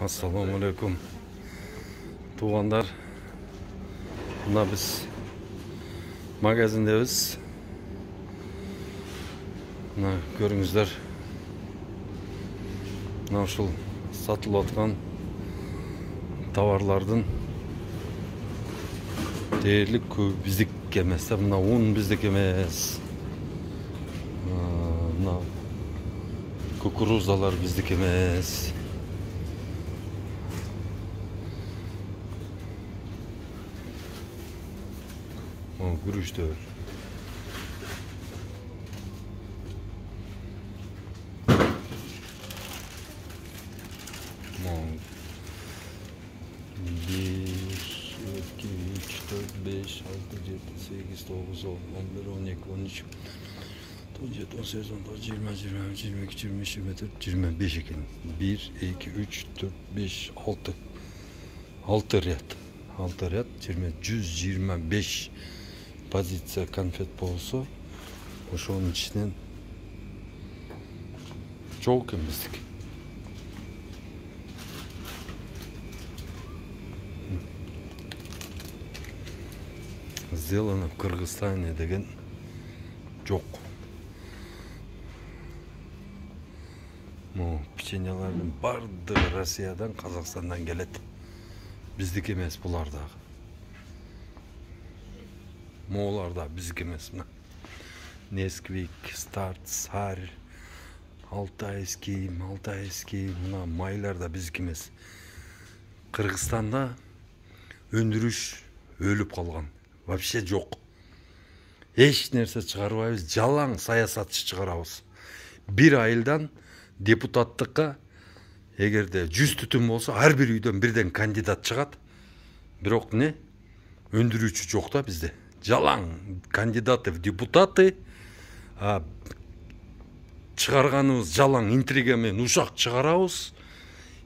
Assalamu alaikum. Туғандар, мына біз магазиндебіз. Мына көріңіздер. Мына ушул сатылып аткан товарлардың дээрлик көп биздики эмес. Мына un биздики эмес. Мына кукурузалар биздики эмес. Gürüştür. Bir, iki, üç, dört, beş, altı, yedi, sekiz, dokuz, on, 11, 12, 13, 17, 18, 19, 20, 21, 22, 23, 24, 25 ekan. 1, 2, 3, 4, 5, 6. 6 riyad. 6 riyad, 125 позиция конфет болсо, ошонун ичинен чоң экен биздики. Сделано в Кыргызстане деген жок. Печеньелердин бардыгы Россиядан, Казакстандан келет. Биздики эмес булар дагы. Моğollarda bizdeki emес. Neskvik, Start, Sar, Altayski, mına maylar da bizdeki emес. Kırgızstanda öndürüş ölüp kalgan. Вообще жоқ. Eş nerse çıkarabыз, жалаң саясатчы çıkarabız. Bir айылдан депутаттыкка эгерде 100 түтүн болсо, ар бир үйдөн бирден кандидат чыгат. Бирок не? Өндүрүүчү жок да бизде. Жалаң кандидаты в депутаты, чыгарганыбыз жалаң интрига менен ушак чыгарабыз.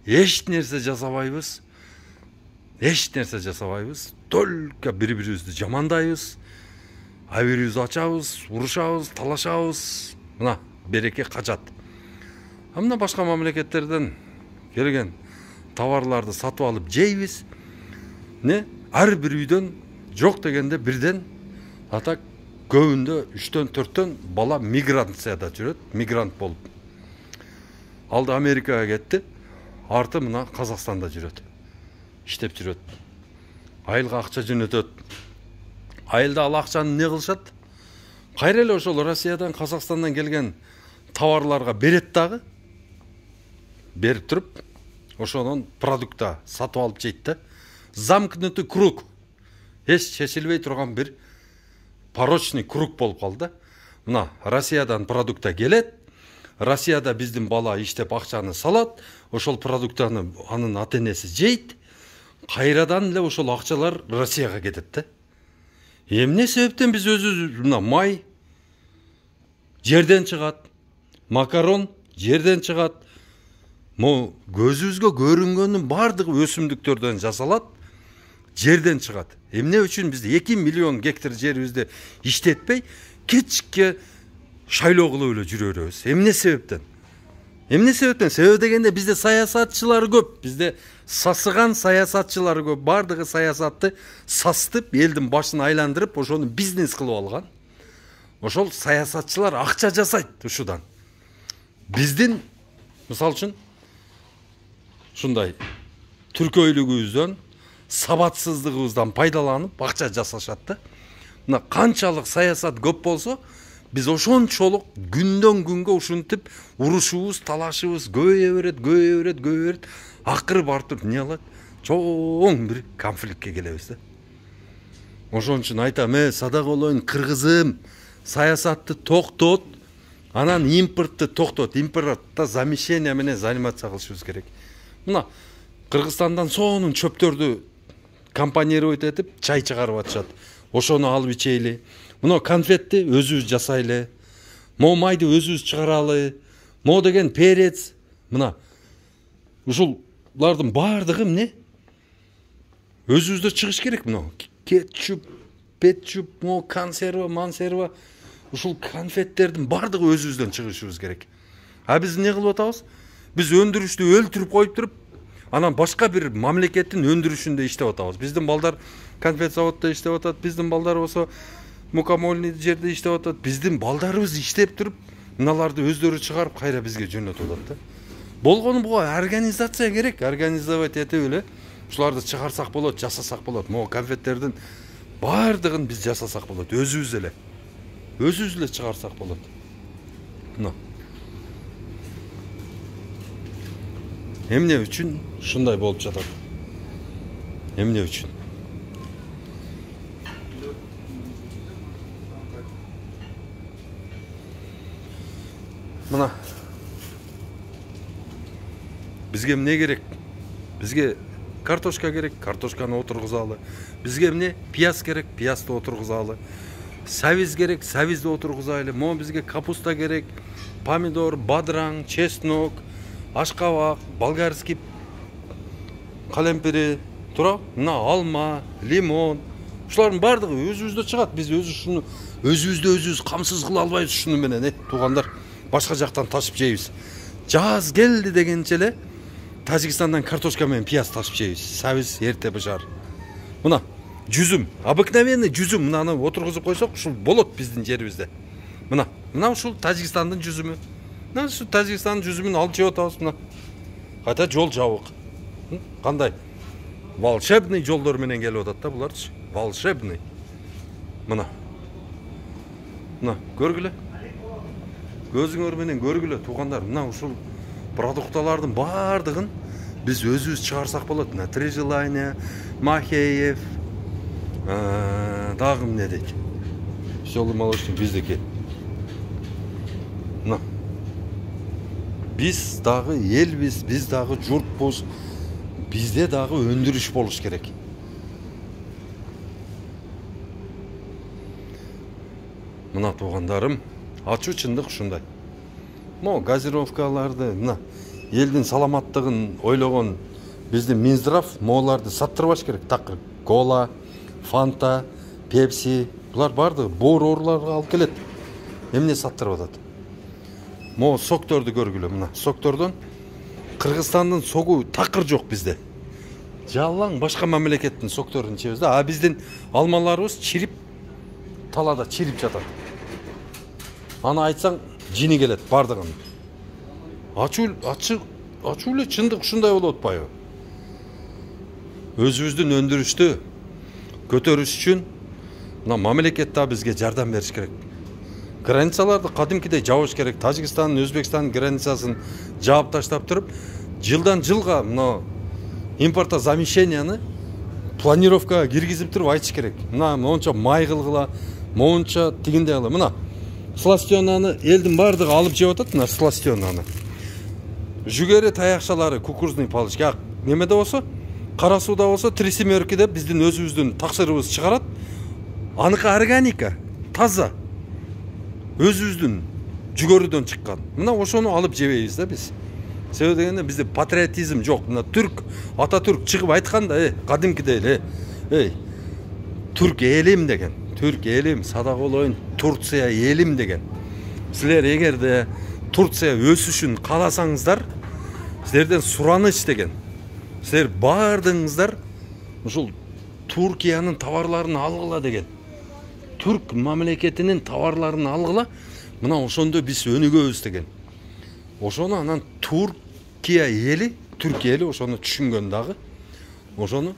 Эч нерсе жасабайбыз. Только бири-бирибизди жамандайбыз. Абирибизди ачабыз, урушабыз, талашабыз. Мына береке качат. Мына башка мамлекеттерден келген товарларды сатып алып жейбиз. Не? Ар бир үйдөн жоқ дегенде бірден, атак көбінде 3-тен 4-тен бала миграцияда жүрет, мигрант болып. Алды Америкаға кетті, арты мына Қазақстанда жүрет. Иштеп жүрет. Айылға ақша жөнөтөт. Айылда ал ақшаны не кылышат? Кайра эле ошол Россиядан, Қазақстандан келген товарларға берет дагы. Берип туруп, ошонун продукта сатып алып жейт да. Замкнутый круг. Эч чечилбей турган бир порочный круг болуп калды. Мына Россиядан продукта келет. Россияда биздин бала иштеп акчаны салат. Ошол продуктаны анын ата-энеси жейт. Кайрадан эле ошол акчалар Россияга кетет да. Эмне себептен биз өзүбүз мына май жерден чыгат. Макарон жерден чыгат. Көзүбүзгө көрүнгөнүн бардыгы өсүмдүктөрдөн жасалат. Жерден чыгат. Эмне үчүн бизде 2 миллион гектар жерибизди иштетпей, кечке шайлоо кылып эле жүрө беребиз. Эмне себептен? Себеп дегенде бизде саясатчылар көп. Бизде сасыган саясатчылар көп. Бардыгы саясатты састып, элдин башын айландырып, ошону бизнес кылып алган. Ошол саясатчылар акча жасайт ушудан. Биздин, мисалы үчүн, ушундай түркөйлүгүбүздөн, сабатсыздыгыбыздан пайдаланып акча жасашат да. Мына канчалык саясат көп болсо, биз ошончолук күндөн күнгө ушинтип урушубуз, талашыбыз көбөйө берет. Акыры барып туруп не алат? Чоң бир конфликтке келебиз да. Ошон үчүн айтам, садак болоюн кыргызым, саясатты токтот, анан импортты токтот. Импортто замещение менен заниматься кылышыбыз керек. Мына Кыргызстандан сонун чөптөрдү компанировать этип чай чыгарып атышат. Ошону алып ичейли. Мына конфетти өзүбүз жасайлы. Майды өзүбүз чыгаралы. Деген перец. Мына ушулардын бардыгы эмне? Өзүбүздө чыгыш керек. Мына кетчуп, консерва, мансерва. Ушул конфеттердин бардыгы өзүбүздөн чыгышыбыз керек. А биз не кылып атабыз? Биз өндүрүштү өлтүрүп коюп туруп, анан башка бир мамлекеттин өндүрүшүндө иштеп атабыз. Биздин балдар конфет заводдо иштеп атат, биздин балдар болсо мукомольный жерде иштеп атат. Биздин балдарыбыз иштеп туруп, мыналарды өздөрү чыгарып кайра бизге жөнөтүп атат да. Болгону буга организация керек, организовать этип эле ушуларды чыгарсак болот, жасасак болот. Могу конфеттердин бардыгын биз жасасак болот, өзүбүз эле чыгарсак болот. Мына. Эмне үчүн ушундай болуп жатат? Эмне үчүн? Мына. Бизге эмне керек? Бизге картошка керек, картошканы отургузалы. Бизге эмне? Пияз керек, пиязды отургузалы. Сабиз керек, сабизди отургузайлы. Могу бизге капуста керек, помидор, бадыраң, чеснок, ашкабак, болгарский калемпири, тура? Мына алма, лимон. Ушулардын бардыгы өзүбүздө чыгат. Биз өзүбүздү камсыз кыла албайбыз ушуну менен, туугандар. Башка жактан ташып жейбиз. Жаз келди дегенче эле Тажикстандан картошка менен пияз ташып жейбиз. Сабиз эрте бышар. Мына жүзүм, обыкновенный жүзүм, мынаны отургузуп койсок, ушул болот биздин жерибизде. Мына ушул Тажикстандын жүзүмү. Мына ушул Тажикстандын жүзүмүн алып жеп атабыз мына. Кайта жол жабык. Кандай? Волшебный жолдор менен келип атат да буларчы. Волшебный. Мына. Мына көргүлө. Көзүңөр менен көргүлө туугандар. Мына ушул продукталардын бардыгын биз өзүбүз чыгарсак болот. Мына Три желания, Махеев, дагы эмне дейт? Веселый молочник биздики. Мына. Биз дагы элбиз, биз дагы журтпуз. Бизде дагы өндүрүш болуш керек. Мына туугандарым, ачуу чындык ушундай. Могу газировкаларды, мына элдин саламаттыгын ойлогон биздин Минздрав моуларды саттырбаш керек. Такыр кола, фанта, пепси, булар бардыгы боор ооруларга алып келет. Эмне саттырып атат? Могу сокторду көргүлө, мына соктордон Кыргызстандын согу такыр жок bizde. Жалаң башка мамлекеттин сокторун ичебиз да, а биздин алмаларыбыз чирип талада чирип жатат. Аны айтсаң жини келет бардыгын. Ачуу эле чындык ушундай болуп атпайбы? Өзүбүздүн өндүрүштү көтөрүш үчүн мына мамлекет да бизге жардам бериш керек. Границаларды кадимкидей жабыш керек. Тажикстан, Өзбекстан границасын жаап таштап туруп, жылдан жылга мына импортозамещенияны планировкага киргизип туруп айтыш керек. Мына монча май кылгыла, монча тигиндей кыла. Мына сластёнаны элдин бардыгы алып жеп атат, мына сластёнаны. Жүгөрү таякчалары, кукурузный палочка, немеде болсо, кара сууда болсо 3-7 деп биздин өзүбүздүн таксырыбыз чыгарат. Аныкы органика, таза. Өзүбүздүн жүгөрүдөн чыккан. Мына ошону алып жебейбиз да биз. Себеби дегенде бизде патриотизм жок. Мына түрк, Ататүрк чыгып айткан да, кадимкидей эле. Түрк элим деген. Түрк элим, сада болоюн, Турция элим деген. Силер эгерде Турция өсүшүн кааласаңыздар, силерден сураныч деген. Силер бардыңыздар ушул Туркиянын товарларын алгыла деген. Түрк мамлекетинин товарларын алгыла, мына ошондо биз өнүгөбүз деген. Ошону анан Түркия эли ошону түшүнгөн дагы. Ошону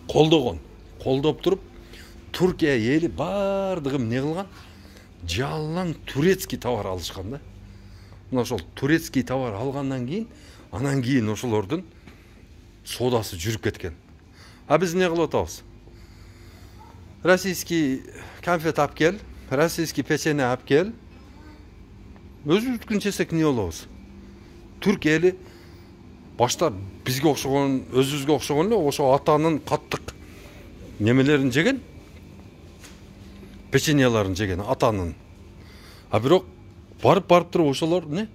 колдогон. Колдоп туруп, Түркия эли бардыгы эмне кылган? Жалаң турецкий товар алышкан да. Мына ошол турецкий товар алгандан кийин, анан кийин ошолордун содасы жүрүп кеткен. А биз эмне кылып атабыз? Российский конфет алып кел, российский печенье алып кел. Өзүбүздүкүн жесек эмне болобуз? Түрк эли башта бизге окшогон, өзүбүзгө окшогон эле ошо атанын каттык немелерин жеген, печеньяларын жеген атанын. А бирок барып туруп ошолор эмне?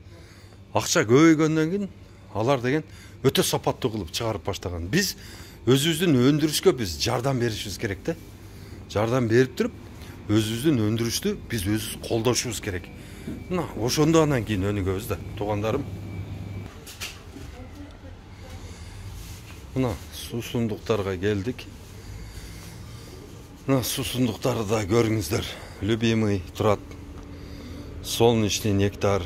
Акча көбөйгөндөн кийин алар деген өтө сапаттуу кылып чыгарып баштаган. Биз өзүбүздүн өндүрүшкө биз жардам беришибиз керек да. Жардам берип туруп, өзүбүздүн өндүрүштү биз өзүбүз колдошубуз керек. Мына ошондо анан кийин өнүгөбүз да, туугандарым. Mına susunduklarga geldik. Mına susundukları da görüңүздөр. Любимый турат. Солнечный нектар.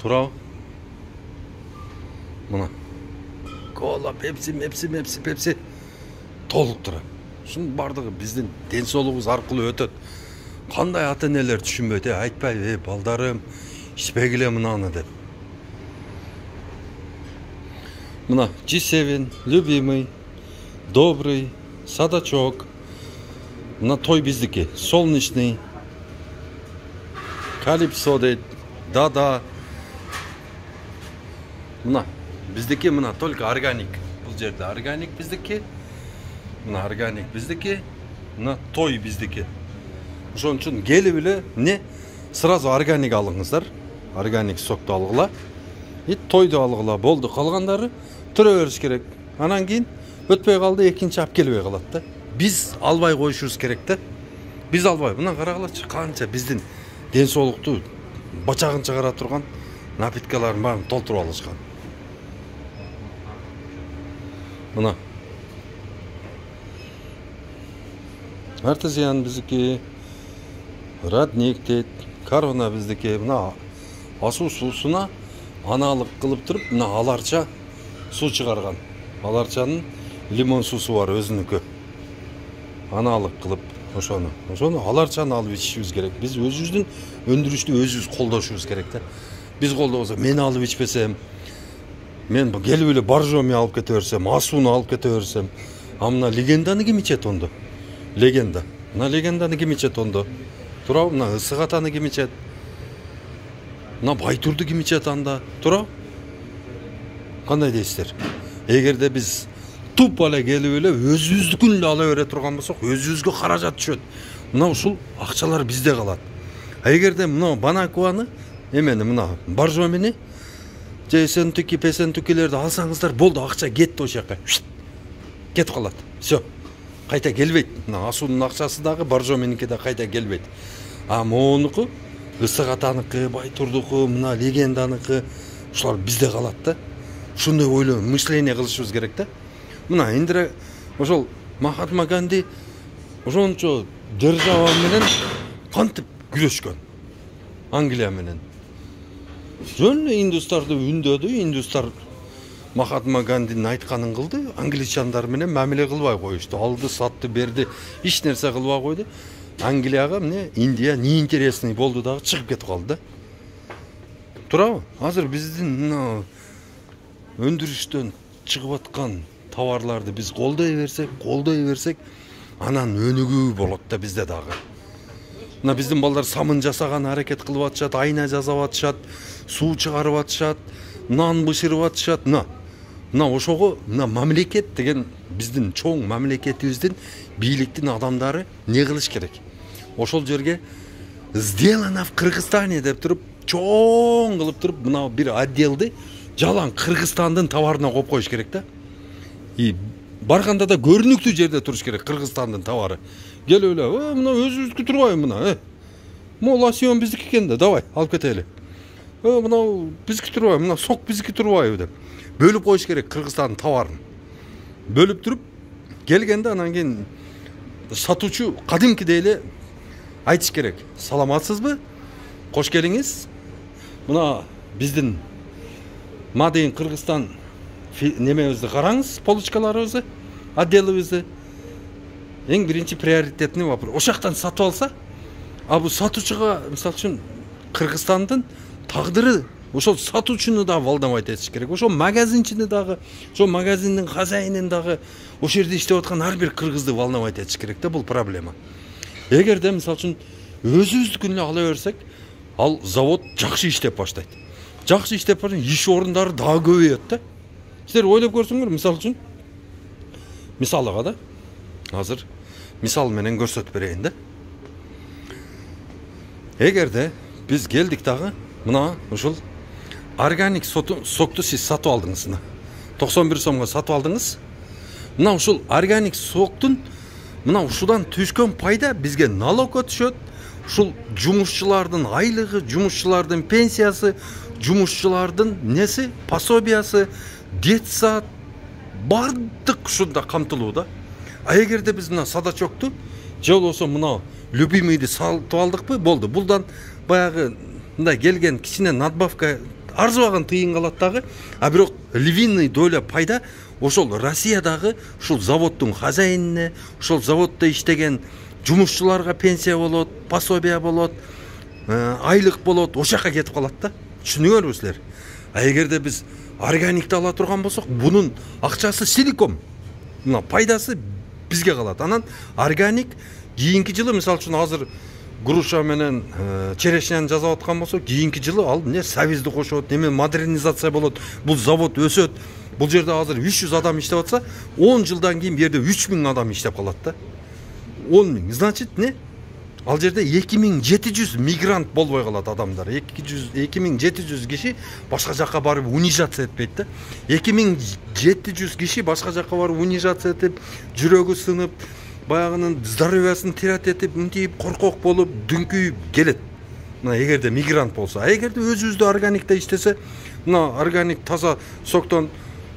Тура. Мына. Кола, пепси. Толук тура. Ушунун бардыгы биздин ден соолугубуз аркылуу өтөт. Кандай ата энелер түшүнбөйт, айтпай, балдарым, ичпегиле мынаны деп. Мына G7, любимый, добрый, садачок. Мына той биздики, солнечный, калипсо дейт, да. Мына биздики, мына только органик. Бул жерде органик биздики. Мына органик биздики. Мына той биздики. Ошон үчүн келип эле эмне сразу органик алыңыздар. Органик сокту алгыла. И тойду алгыла. Болду, калгандары тура бериш керек. Анан кийин өтпөй калды, экинчи алып келбей калат да. Биз албай коюшубуз керек да. Биз албай. Мына карагылачы, канча биздин ден соолукту бачагын чыгара турган напиткалардын баарын толтуруп алышкан. Мына артезиан биздики, родник дейт, корона биздики. Мына асуу суусуна аналык кылып туруп, мына аларча суу чыгарган. Аларчанын лимон суусу бар өзүнүкү. Аналык кылып ошону аларчаны алып ичишибиз керек. Биз өзүбүздүн өндүрүштү өзүбүз колдошубуз керек да. Биз колдобосо мен алып ичпесем, мен келип эле боржоми алып кете берсем, асууну алып кете берсем, а мына легенданы ким ичет ондо? Легенда. Мына легенданы ким ичет ондо? Тура, мына ысык атаны ким ичет? Мына байтурду ким ичет анда? Тура? Кандай дейсиздер? Эгерде биз тупо эле келип эле өзүбүздүкүн эле ала бере турган болсок, өзүбүзгө каражат түшөт. Мына ушул акчалар бизде калат. А эгерде мына банакуаны, эмени мына боржомини, же сентүки, песентүкилерди алсаңыздар, болду, акча кетти ошол жака. Кетип калат. Всё. Кайта келбейт. Мына асуунун акчасы дагы, боржоминики да кайта келбейт. А моунуку, ысык атаныкы, байтурдуку, мына легенданыкы, ушулар бизде калат да. Ушундай ойлоо, мышление кылышыбыз керек да. Мына Индира ошол Махатма Ганди ошончо держава менен кантип күрөшкөн. Англия менен. Жөн эле индустарды үндөдү, индустар Махатма Гандинин айтканын кылды, англичандар менен мамиле кылбай коюшту. Алды, сатты, берди, эч нерсе кылбай койду. Англияга эмне Индия неинтересный болду дагы чыгып кетип калды да. Турабы? Азыр биздин өндүрүштөн чыгып аткан товарларды биз колдой берсек, анан өнүгүү болот да бизде дагы. Мына биздин балдар самын жасаган аракет кылып атышат, айна жасап атышат, суу чыгарып атышат, нан бышырып атышат. Мына ошого мына мамлекет деген биздин чоң мамлекетибиздин бийликтин адамдары не кылыш керек? Ошол жерге сделано в Кыргызстане деп туруп, чоң кылып туруп, мына бир отделди жалаң Кыргызстандын товарына коюп коюш керек да. И барганда да көрүнүктүү жерде туруш керек Кыргызстандын товары. Келип эле, мына өзүбүздүкү турбайбы мына? Мо лосьон биздики экен да, давай, алып кетели. Мына биздики турбайбы, мына сок биздики турбайбы деп. Бөлүп коюш керек Кыргызстандын товарын. Бөлүп туруп келгенде анан кийин сатуучу кадимкидей эле айтыш керек. Саламатсызбы? Кош келиңиз. Мына биздин Мадейин Кыргызстан немебизди караңыз, полочкаларыбызды, отделибизди. Эң биринчи приоритетный вопрос. Ошактан сатып алса, а бул сатуучуга, мисалы үчүн, Кыргызстандын тагдыры ошол сатуучуну да волновать этиш керек. Ошол магазинчини дагы, ошол магазиндин хозяинин дагы, ошол жерде иштеп аткан ар бир кыргызды волновать этиш керек да, бул проблема. Эгерде мисалы үчүн өзүбүздүкүн эле ала берсек, ал завод жакшы иштеп баштайт. Жакшы иштеп барса, иш орундары дагы көбөйөт да. Силер ойлоп көрсөңөр, мисалы үчүн, мисалыга да, азыр мисал менен көрсөтүп берейин да. Эгерде биз келдик дагы, мына ушул органик сокту сиз сатып алдыңыз. 91 сомго сатып алдыңыз. Мына ушул органик соктун мына ушудан түшкөн пайда бизге налогко түшөт. Ушул жумушчулардын айлыгы, жумушчулардын пенсиясы, жумушчулардын неси, пособиясы, детсад, бардык ушунда камтылууда. А эгерде биз мына садачокту же болбосо мына любимыйды сатып алдыкпы, болду. Булдан баягы мындай келген кичине надбавка арзыбаган тыйын калат дагы. А бирок львиный доля пайда ошол Россиядагы ушул заводдун хозяинине, ошол заводдо иштеген жумушчуларга пенсия болот, пособие болот, айлык болот, ошол жака кетип калат да. Түшүнүңөрбү силер? А эгерде биз органикти ала турган болсок, бунун акчасы силиком. Мына пайдасы бизге калат. Анан органик кийинки жылы, мисалы үчүн азыр груша менен черешняны жасап аткан болсо, кийинки жылы ал эмне совизди кошот, эме модернизация болот, бул завод өсөт. Бул жерде азыр 300 адам иштеп атса, 10 жылдан кийин бу жерде 3000 адам иштеп калат да. 10 000. Значит, не? Ал жерде 2700 мигрант болбой калат адамдар. 2700 киши башка жакка барып унижация этпейт да. 2700 киши башка жакка барып унижация этип, жүрөгү сынып, баягынын здоровьясын терат этип, мынтип коркок болуп, дүңкүйүп келет. Мына эгерде мигрант болсо, а эгерде өзүбүздө органикте иштесе, мына органик таза соктон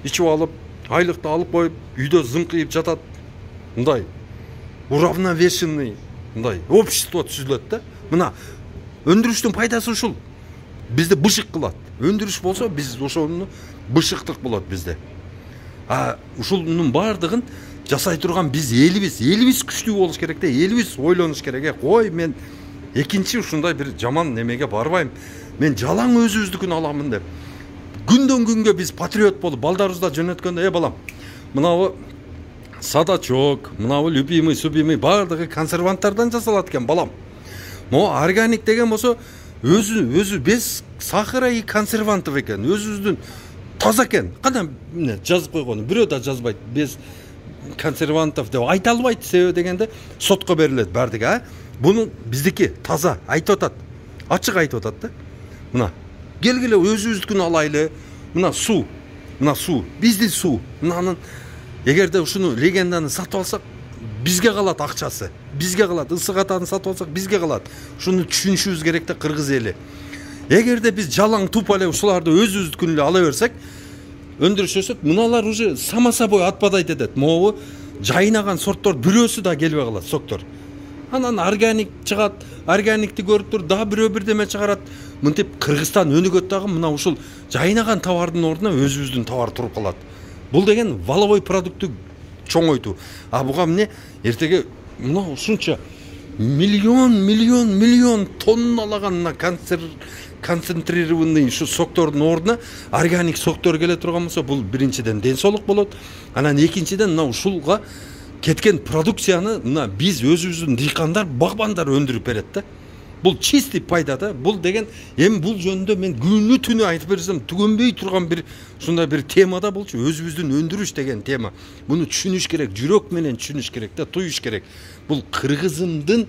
ичип алып, айлыкты алып коюп, үйдө зыңкыйып жатат. Мындай уравновешенный мындай общество түзүлөт да. Мына өндүрүштүн пайдасы ушул. Бизди бышык кылат. Өндүрүш болсо, биз ошону бышыктык болот бизде. А ушунун бардыгын жасай турган биз элибиз күчтүү болуш керек да, элибиз ойлонуш керек. Кой, мен экинчи ушундай бир жаман немеге барбайм. Мен жалаң өзүбүздүкүн аламын деп. Күндөн күнгө биз патриот болуп, балдарыбызда жөнөткөндө, балам, мынабы садачок, мынабы любимый, субимый бардыгы консерванттардан жасалат экен, балам. Могу органик деген болсо, өзү без сахара и консервантов экен, өзүбүздүн таза экен. Кана жазып койгону, бирөө да жазбайт, без консервантов деп айта албайт, себеби дегенде сотко берилет бардыгы, а? Буну биздики таза айтып атат. Ачык айтып атат да. Мына келгиле өзүбүздүкүн алайлы. Мына суу, биздин суу. Мынанын эгерде ушуну легенданы сатып алсак, бизге калат акчасы. Бизге калат. Ысык атаны сатып алсак, бизге калат. Шуну түшүнүшүбүз керек да, кыргыз эли. Эгерде биз жалаң тупа эле ушуларды өзүбүздүкүн эле ала берсек, өндүрүш өсөт, мыналар уже само собой отпадать этет. Могу жайнаган сорттор бирөөсү да келбей калат, соктор. Анан органик чыгат, органикти көрүп тур, дагы бирөө бирдеме чыгарат. Мынтип Кыргызстан өнүгөт дагы, мына ушул жайнаган товардын ордуна өзүбүздүн товар туруп калат. Бул деген валовой продуктту чоңойтуу. А буга эмне? Эртеге мына ушунча миллион тонналаган мына концентрированный ушу соктордун ордуна органик соктор келе турган болсо, бул биринчиден ден соолук болот. Анан экинчиден мына ушулга кеткен продукцияны мына биз өзүбүздүн дыйкандар, багбандар өндүрүп берет да. Бул чистый пайда да. Бул деген эми бул жөнүндө мен күнү түнү айтып берсем түгөнбөй турган бир ушундай бир темада болчу. Өзүбүздүн өндүрүш деген тема. Буну түшүнүш керек, жүрөк менен түшүнүш керек да, туюш керек. Бул кыргызымдын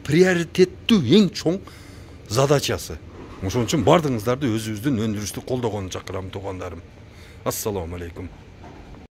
приоритеттүү эң чоң задачасы. Ошон үчүн бардыгыңыздарды өзүбүздүн өндүрүштү колдогонду чакырам, туугандарым. Ассаламу алейкум.